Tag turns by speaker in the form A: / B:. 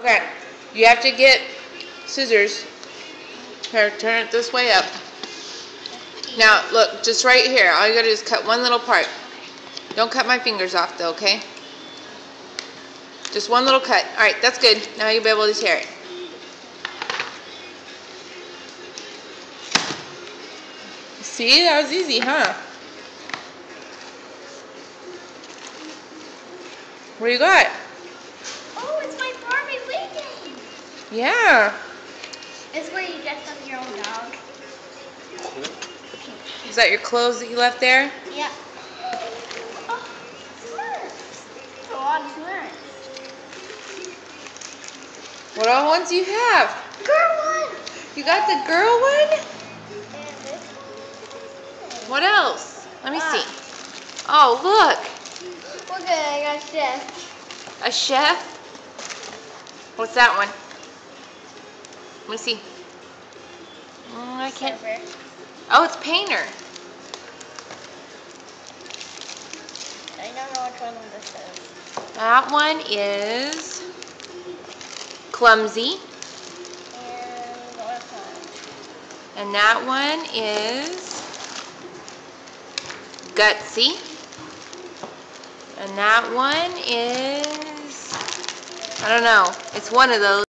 A: Okay, you have to get scissors. Here, turn it this way up. Now, look, just right here. All you gotta do is cut one little part. Don't cut my fingers off, though, okay? Just one little cut. Alright, that's good. Now you'll be able to tear it. See, that was easy, huh? What do you got?
B: Oh, it's my Barbie Weekend.
A: Yeah.
B: It's where you dress up your own dog.
A: Is that your clothes that you left there?
B: Yeah. Oh, Smurfs. It's a lot of Smurfs.
A: What all ones do you have?
B: Girl one.
A: You got the girl one?
B: And this one.
A: What else? Let me see. Oh, look.
B: Look at it, I got chef.
A: A chef? What's that one? Let me see. I can't.
B: Server.
A: Oh, it's painter.
B: I don't know which one this is.
A: That one is clumsy.
B: And what's that?
A: And that one is gutsy. And that one is, I don't know. It's one of those.